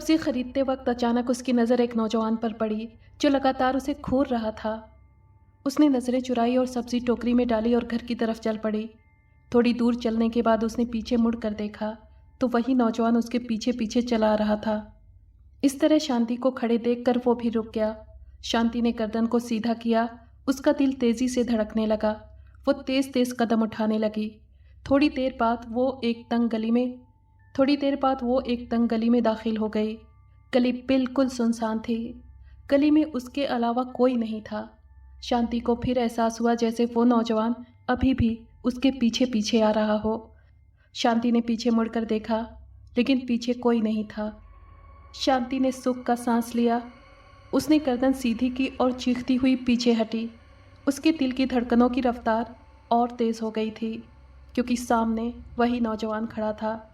सब्जी खरीदते वक्त अचानक उसकी नज़र एक नौजवान पर पड़ी जो लगातार उसे घूर रहा था। उसने नज़रें चुराई और सब्जी टोकरी में डाली और घर की तरफ चल पड़ी। थोड़ी दूर चलने के बाद उसने पीछे मुड़ कर देखा तो वही नौजवान उसके पीछे पीछे चला आ रहा था। इस तरह शांति को खड़े देखकर वो भी रुक गया। शांति ने गर्दन को सीधा किया। उसका दिल तेजी से धड़कने लगा। वो तेज तेज कदम उठाने लगी। थोड़ी देर बाद वो एक तंग गली में दाखिल हो गई। गली बिल्कुल सुनसान थी। गली में उसके अलावा कोई नहीं था। शांति को फिर एहसास हुआ जैसे वो नौजवान अभी भी उसके पीछे पीछे आ रहा हो। शांति ने पीछे मुड़कर देखा लेकिन पीछे कोई नहीं था। शांति ने सुख का सांस लिया। उसने गर्दन सीधी की और चीखती हुई पीछे हटी। उसके दिल की धड़कनों की रफ्तार और तेज़ हो गई थी क्योंकि सामने वही नौजवान खड़ा था।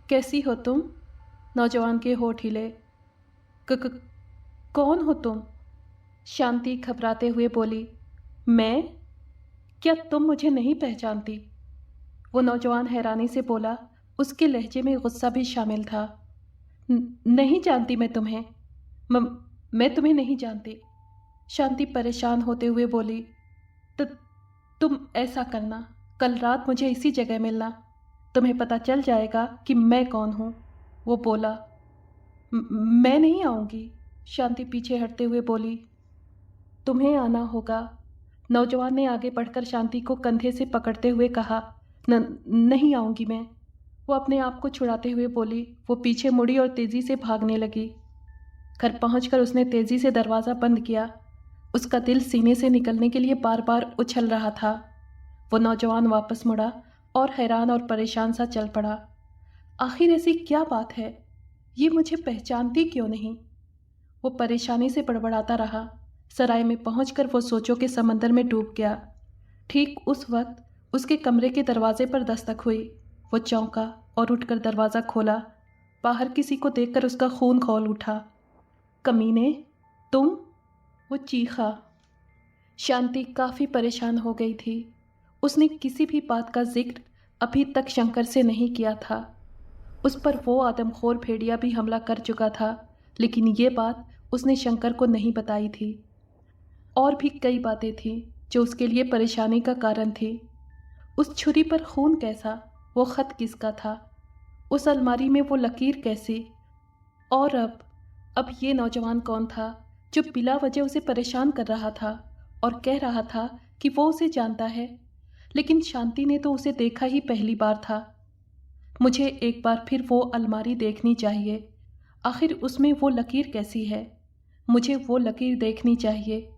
कैसी हो तुम? नौजवान के होठ हिले। क कौन हो तुम? शांति घबराते हुए बोली। मैं? क्या तुम मुझे नहीं पहचानती? वो नौजवान हैरानी से बोला। उसके लहजे में गुस्सा भी शामिल था। नहीं जानती मैं तुम्हें। मैं तुम्हें नहीं जानती। शांति परेशान होते हुए बोली। तो तुम ऐसा करना, कल रात मुझे इसी जगह मिलना, तुम्हें पता चल जाएगा कि मैं कौन हूँ। वो बोला। मैं नहीं आऊँगी। शांति पीछे हटते हुए बोली। तुम्हें आना होगा। नौजवान ने आगे बढ़कर शांति को कंधे से पकड़ते हुए कहा। नहीं आऊँगी मैं। वो अपने आप को छुड़ाते हुए बोली। वो पीछे मुड़ी और तेज़ी से भागने लगी। घर पहुंचकर उसने तेज़ी से दरवाज़ा बंद किया। उसका दिल सीने से निकलने के लिए बार बार उछल रहा था। वो नौजवान वापस मुड़ा और हैरान और परेशान सा चल पड़ा। आखिर ऐसी क्या बात है? ये मुझे पहचानती क्यों नहीं? वो परेशानी से बड़बड़ाता रहा। सराय में पहुंचकर वो सोचों के समंदर में डूब गया। ठीक उस वक्त उसके कमरे के दरवाजे पर दस्तक हुई। वो चौंका और उठकर दरवाज़ा खोला। बाहर किसी को देखकर उसका खून खौल उठा। कमीने, तुम? वो चीखा। शांति काफ़ी परेशान हो गई थी। उसने किसी भी बात का जिक्र अभी तक शंकर से नहीं किया था। उस पर वो आदमखोर भेड़िया भी हमला कर चुका था, लेकिन ये बात उसने शंकर को नहीं बताई थी। और भी कई बातें थीं जो उसके लिए परेशानी का कारण थी। उस छुरी पर खून कैसा? वो ख़त किसका था? उस अलमारी में वो लकीर कैसी? और अब ये नौजवान कौन था जो बिला वजह उसे परेशान कर रहा था और कह रहा था कि वो उसे जानता है, लेकिन शांति ने तो उसे देखा ही पहली बार था। मुझे एक बार फिर वो अलमारी देखनी चाहिए। आखिर उसमें वो लकीर कैसी है? मुझे वो लकीर देखनी चाहिए।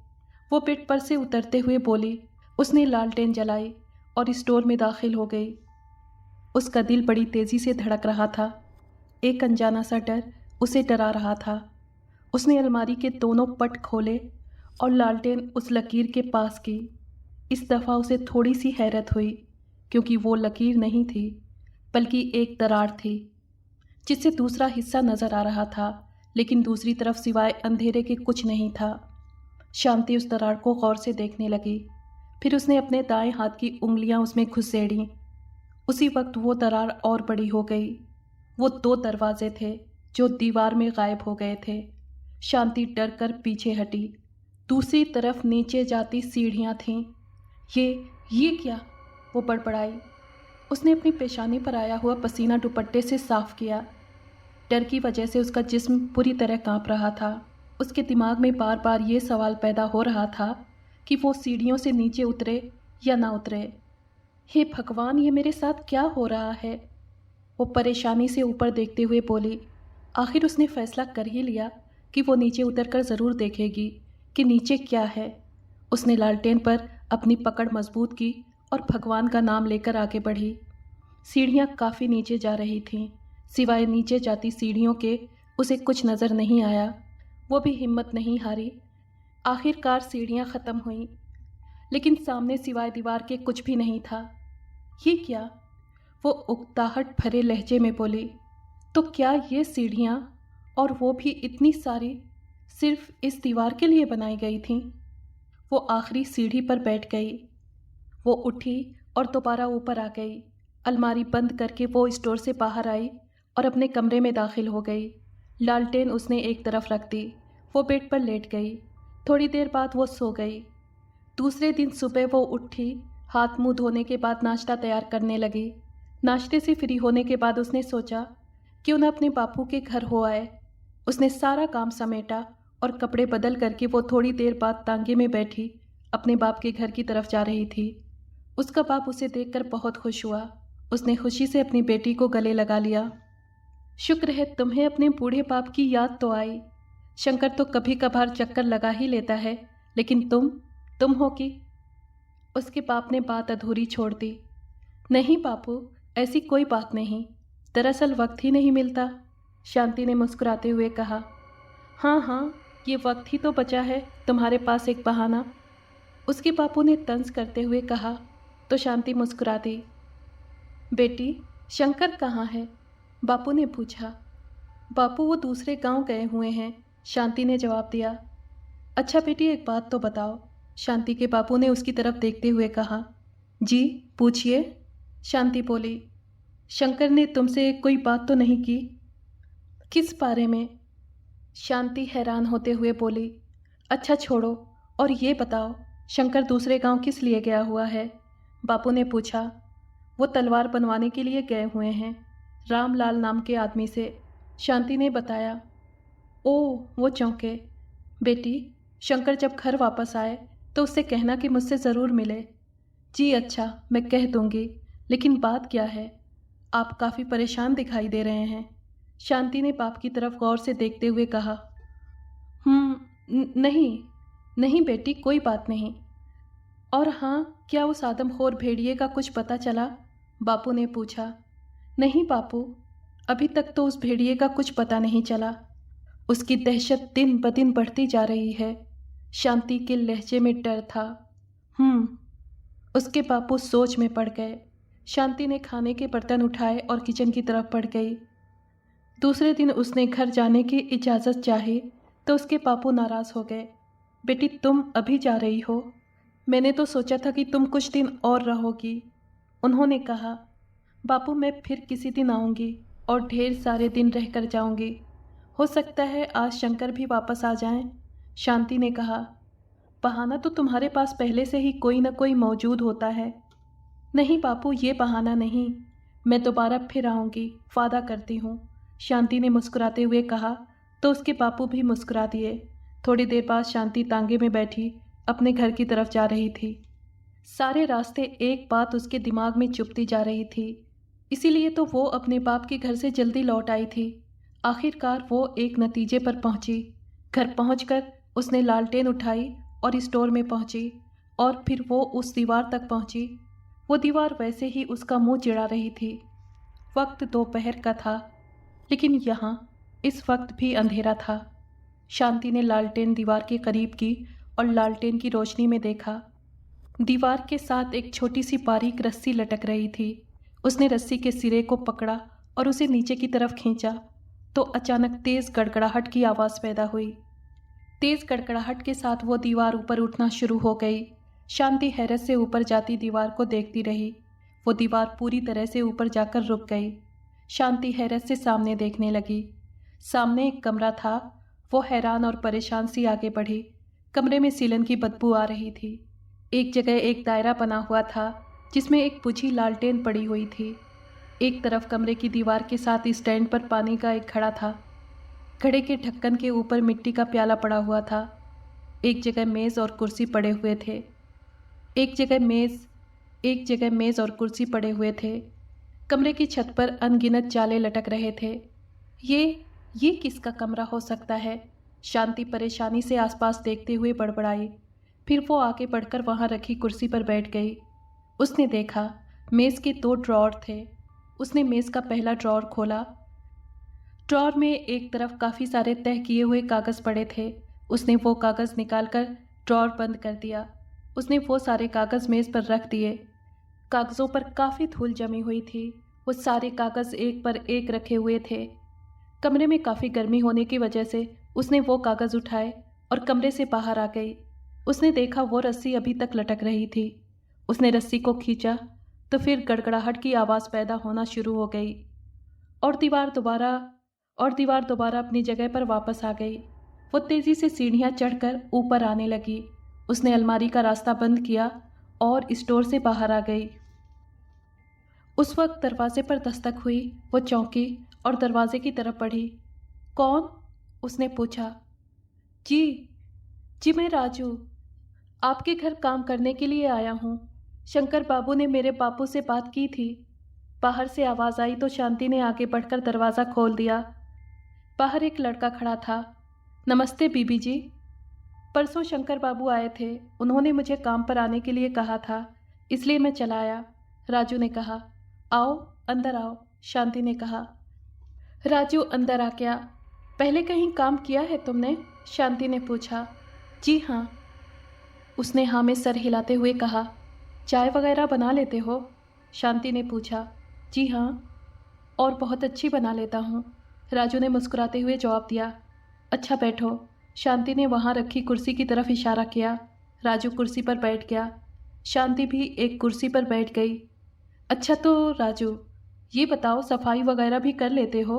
वो बेड पर से उतरते हुए बोली। उसने लालटेन जलाई और स्टोर में दाखिल हो गई। उसका दिल बड़ी तेज़ी से धड़क रहा था। एक अनजाना सा डर उसे डरा रहा था। उसने अलमारी के दोनों पट खोले और लालटेन उस लकीर के पास की। इस दफ़ा उसे थोड़ी सी हैरत हुई क्योंकि वो लकीर नहीं थी बल्कि एक दरार थी जिससे दूसरा हिस्सा नज़र आ रहा था, लेकिन दूसरी तरफ सिवाय अंधेरे के कुछ नहीं था। शांति उस दरार को गौर से देखने लगी। फिर उसने अपने दाएं हाथ की उंगलियां उसमें घुसेड़ी। उसी वक्त वो दरार और बड़ी हो गई। वो 2 दरवाजे थे जो दीवार में गायब हो गए थे। शांति डर कर पीछे हटी। दूसरी तरफ नीचे जाती सीढ़ियाँ थीं। ये क्या? वो बड़बड़ाई। उसने अपनी पेशानी पर आया हुआ पसीना दुपट्टे से साफ किया। डर की वजह से उसका जिस्म पूरी तरह कांप रहा था। उसके दिमाग में बार बार ये सवाल पैदा हो रहा था कि वो सीढ़ियों से नीचे उतरे या ना उतरे। हे भगवान, ये मेरे साथ क्या हो रहा है? वो परेशानी से ऊपर देखते हुए बोली। आखिर उसने फैसला कर ही लिया कि वो नीचे उतरकर ज़रूर देखेगी कि नीचे क्या है। उसने लालटेन पर अपनी पकड़ मजबूत की और भगवान का नाम लेकर आगे बढ़ी। सीढ़ियाँ काफ़ी नीचे जा रही थीं। सिवाय नीचे जाती सीढ़ियों के उसे कुछ नज़र नहीं आया। वो भी हिम्मत नहीं हारी। आखिरकार सीढ़ियाँ ख़त्म हुईं, लेकिन सामने सिवाय दीवार के कुछ भी नहीं था। ये क्या? वो उकताहट भरे लहजे में बोली। तो क्या ये सीढ़ियाँ, और वो भी इतनी सारी, सिर्फ इस दीवार के लिए बनाई गई थीं? वो आखिरी सीढ़ी पर बैठ गई। वो उठी और दोबारा ऊपर आ गई। अलमारी बंद करके वो स्टोर से बाहर आई और अपने कमरे में दाखिल हो गई। लालटेन उसने एक तरफ रख दी। वो बेड पर लेट गई। थोड़ी देर बाद वो सो गई। दूसरे दिन सुबह वो उठी, हाथ मुंह धोने के बाद नाश्ता तैयार करने लगी। नाश्ते से फ्री होने के बाद उसने सोचा क्यों न अपने बापू के घर हो आए। उसने सारा काम समेटा और कपड़े बदल करके वो थोड़ी देर बाद तांगे में बैठी अपने बाप के घर की तरफ जा रही थी। उसका बाप उसे देखकर बहुत खुश हुआ। उसने खुशी से अपनी बेटी को गले लगा लिया। शुक्र है तुम्हें अपने बूढ़े बाप की याद तो आई। शंकर तो कभी कभार चक्कर लगा ही लेता है, लेकिन तुम हो कि। उसके बाप ने बात अधूरी छोड़ दी। नहीं बापू, ऐसी कोई बात नहीं, दरअसल वक्त ही नहीं मिलता, शांति ने मुस्कुराते हुए कहा। हाँ हाँ, ये वक्त ही तो बचा है तुम्हारे पास एक बहाना, उसके बापू ने तंज करते हुए कहा। तो शांति मुस्कुरा दी। बेटी, शंकर कहाँ है? बापू ने पूछा। बापू वो दूसरे गांव गए हुए हैं, शांति ने जवाब दिया। अच्छा बेटी, एक बात तो बताओ, शांति के बापू ने उसकी तरफ देखते हुए कहा। जी पूछिए, शांति बोली। शंकर ने तुमसे कोई बात तो नहीं की? किस बारे में? शांति हैरान होते हुए बोली। अच्छा छोड़ो, और ये बताओ शंकर दूसरे गांव किस लिए गया हुआ है? बापू ने पूछा। वो तलवार बनवाने के लिए गए हुए हैं, रामलाल नाम के आदमी से, शांति ने बताया। ओह, वो चौंके। बेटी, शंकर जब घर वापस आए तो उससे कहना कि मुझसे ज़रूर मिले। जी अच्छा, मैं कह दूंगी, लेकिन बात क्या है? आप काफ़ी परेशान दिखाई दे रहे हैं, शांति ने बाप की तरफ गौर से देखते हुए कहा। नहीं नहीं बेटी, कोई बात नहीं। और हाँ, क्या उस आदमखोर भेड़िए का कुछ पता चला? बापू ने पूछा। नहीं बापू, अभी तक तो उस भेड़िए का कुछ पता नहीं चला। उसकी दहशत दिन ब दिन बढ़ती जा रही है, शांति के लहजे में डर था। उसके बापू सोच में पड़ गए। शांति ने खाने के बर्तन उठाए और किचन की तरफ बढ़ गई। दूसरे दिन उसने घर जाने की इजाज़त चाही तो उसके बापू नाराज़ हो गए। बेटी, तुम अभी जा रही हो? मैंने तो सोचा था कि तुम कुछ दिन और रहोगी, उन्होंने कहा। बापू, मैं फिर किसी दिन आऊँगी और ढेर सारे दिन रह कर जाऊँगी। हो सकता है आज शंकर भी वापस आ जाएं, शांति ने कहा। बहाना तो तुम्हारे पास पहले से ही कोई न कोई मौजूद होता है। नहीं बापू, ये बहाना नहीं, मैं दोबारा फिर आऊँगी, वादा करती हूँ, शांति ने मुस्कुराते हुए कहा। तो उसके बापू भी मुस्कुरा दिए। थोड़ी देर बाद शांति तांगे में बैठी अपने घर की तरफ जा रही थी। सारे रास्ते एक बात उसके दिमाग में चुभती जा रही थी, इसीलिए तो वो अपने बाप के घर से जल्दी लौट आई थी। आखिरकार वो एक नतीजे पर पहुंची। घर पहुंचकर उसने लालटेन उठाई और स्टोर में पहुंची, और फिर वो उस दीवार तक पहुंची। वो दीवार वैसे ही उसका मुंह चिढ़ा रही थी। वक्त दोपहर का था, लेकिन यहाँ इस वक्त भी अंधेरा था। शांति ने लालटेन दीवार के करीब की और लालटेन की रोशनी में देखा। दीवार के साथ एक छोटी सी बारीक रस्सी लटक रही थी। उसने रस्सी के सिरे को पकड़ा और उसे नीचे की तरफ खींचा तो अचानक तेज गड़गड़ाहट की आवाज़ पैदा हुई। तेज गड़गड़ाहट के साथ वो दीवार ऊपर उठना शुरू हो गई। शांति हैरत से ऊपर जाती दीवार को देखती रही। वो दीवार पूरी तरह से ऊपर जाकर रुक गई। शांति हैरत से सामने देखने लगी। सामने एक कमरा था। वो हैरान और परेशान सी आगे बढ़ी। कमरे में सीलन की बदबू आ रही थी। एक जगह एक दायरा बना हुआ था जिसमें एक बुझी लालटेन पड़ी हुई थी। एक तरफ कमरे की दीवार के साथ स्टैंड पर पानी का एक घड़ा था। घड़े के ढक्कन के ऊपर मिट्टी का प्याला पड़ा हुआ था। एक जगह मेज़ और कुर्सी पड़े हुए थे। एक जगह मेज़ और कुर्सी पड़े हुए थे। कमरे की छत पर अनगिनत जाले लटक रहे थे। ये किसका कमरा हो सकता है? शांति परेशानी से आसपास देखते हुए बड़बड़ाई। फिर वो आगे बढ़कर वहाँ रखी कुर्सी पर बैठ गई। उसने देखा मेज़ के 2 ड्रॉर थे। उसने मेज़ का पहला ड्रॉर खोला। ड्रॉर में एक तरफ काफ़ी सारे तह किए हुए कागज़ पड़े थे। उसने वो कागज़ निकालकर ड्रॉर बंद कर दिया। उसने वो सारे कागज़ मेज़ पर रख दिए। कागज़ों पर काफ़ी धूल जमी हुई थी। वो सारे कागज़ एक पर एक रखे हुए थे। कमरे में काफ़ी गर्मी होने की वजह से उसने वो कागज़ उठाए और कमरे से बाहर आ गई। उसने देखा वो रस्सी अभी तक लटक रही थी। उसने रस्सी को खींचा तो फिर गड़गड़ाहट की आवाज़ पैदा होना शुरू हो गई और और दीवार दोबारा अपनी जगह पर वापस आ गई। वो तेज़ी से सीढ़ियाँ चढ़कर ऊपर आने लगी। उसने अलमारी का रास्ता बंद किया और स्टोर से बाहर आ गई। उस वक्त दरवाजे पर दस्तक हुई। वो चौंकी और दरवाजे की तरफ बढ़ी। कौन? उसने पूछा। जी जी, मैं राजू आपके घर काम करने के लिए आया हूँ। शंकर बाबू ने मेरे बापू से बात की थी। बाहर से आवाज़ आई तो शांति ने आगे बढ़कर दरवाज़ा खोल दिया। बाहर एक लड़का खड़ा था। नमस्ते बीबी जी। परसों शंकर बाबू आए थे। उन्होंने मुझे काम पर आने के लिए कहा था, इसलिए मैं चला आया। राजू ने कहा। आओ अंदर आओ, शांति ने कहा। राजू अंदर आ गया। पहले कहीं काम किया है तुमने? शांति ने पूछा। जी हाँ, उसने हाँ में सर हिलाते हुए कहा। चाय वगैरह बना लेते हो? शांति ने पूछा। जी हाँ, और बहुत अच्छी बना लेता हूँ, राजू ने मुस्कुराते हुए जवाब दिया। अच्छा बैठो। शांति ने वहाँ रखी कुर्सी की तरफ इशारा किया। राजू कुर्सी पर बैठ गया। शांति भी एक कुर्सी पर बैठ गई। अच्छा तो राजू, ये बताओ सफाई वगैरह भी कर लेते हो?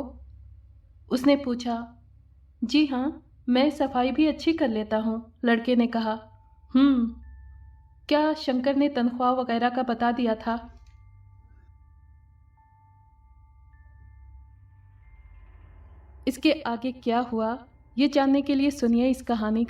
उसने पूछा। जी हाँ, मैं सफाई भी अच्छी कर लेता हूँ, लड़के ने कहा। क्या शंकर ने तनख्वाह वगैरह का बता दिया था? इसके आगे क्या हुआ, ये जानने के लिए सुनिए इस कहानी